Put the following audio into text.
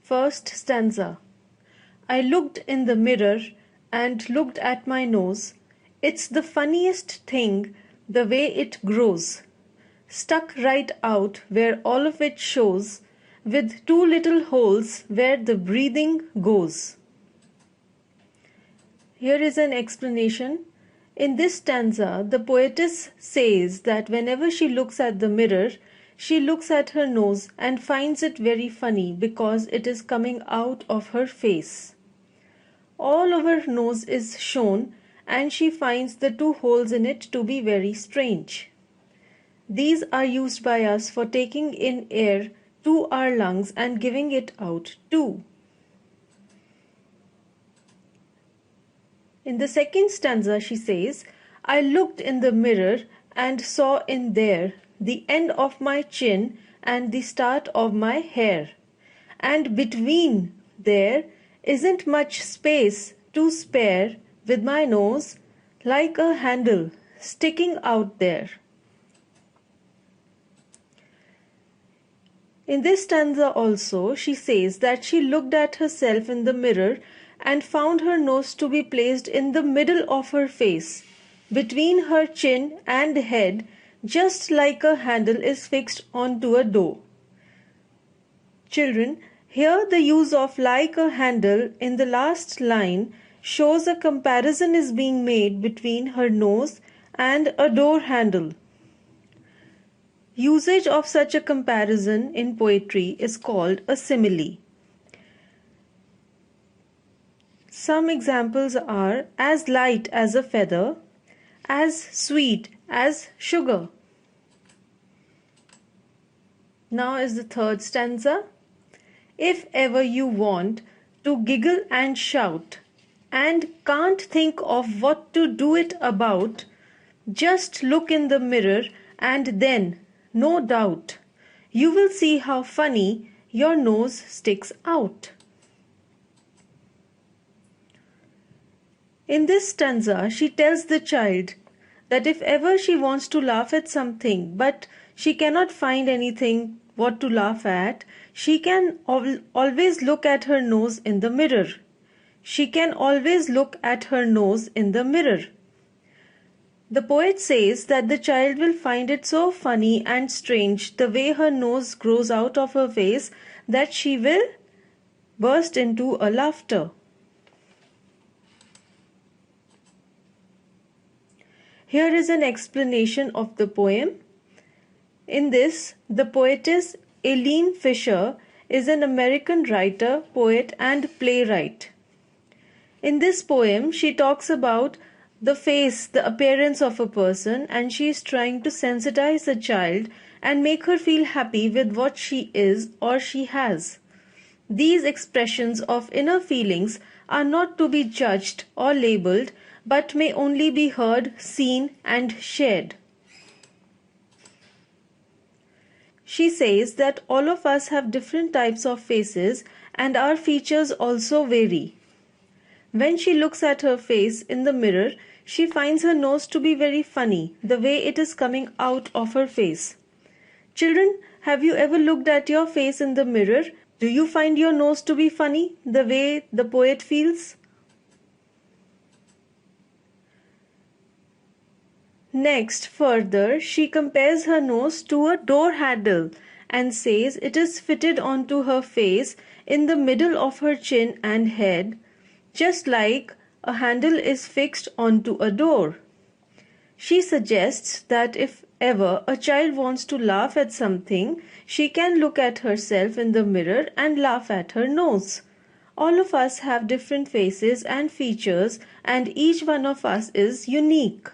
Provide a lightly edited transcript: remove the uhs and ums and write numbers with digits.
First stanza. I looked in the mirror and looked at my nose. It's the funniest thing, the way it grows. Stuck right out where all of it shows, with two little holes where the breathing goes. Here is an explanation. In this stanza, the poetess says that whenever she looks at the mirror, she looks at her nose and finds it very funny because it is coming out of her face. All of her nose is shown and she finds the two holes in it to be very strange. These are used by us for taking in air to our lungs and giving it out too. In the second stanza she says, I looked in the mirror and saw in there the end of my chin and the start of my hair. And between there isn't much space to spare, with my nose like a handle sticking out there. In this stanza also she says that she looked at herself in the mirror and found her nose to be placed in the middle of her face, between her chin and head, just like a handle is fixed onto a door. Children, here the use of like a handle in the last line shows a comparison is being made between her nose and a door handle. Usage of such a comparison in poetry is called a simile. Some examples are as light as a feather, as sweet as sugar. Now is the third stanza. If ever you want to giggle and shout and can't think of what to do it about, just look in the mirror and then, no doubt, you will see how funny your nose sticks out. In this stanza, she tells the child that if ever she wants to laugh at something but she cannot find anything what to laugh at, she can always look at her nose in the mirror. She can always look at her nose in the mirror. The poet says that the child will find it so funny and strange the way her nose grows out of her face that she will burst into a laughter. Here is an explanation of the poem. In this, the poetess Eileen Fisher is an American writer, poet, and playwright. In this poem, she talks about the face, the appearance of a person, and she is trying to sensitize the child and make her feel happy with what she is or she has. These expressions of inner feelings are not to be judged or labeled, but may only be heard, seen, and shared. She says that all of us have different types of faces and our features also vary. When she looks at her face in the mirror, she finds her nose to be very funny, the way it is coming out of her face. Children, have you ever looked at your face in the mirror? Do you find your nose to be funny, the way the poet feels? Next, further, she compares her nose to a door handle and says it is fitted onto her face in the middle of her chin and head, just like a handle is fixed onto a door. She suggests that if ever a child wants to laugh at something, she can look at herself in the mirror and laugh at her nose. All of us have different faces and features, and each one of us is unique.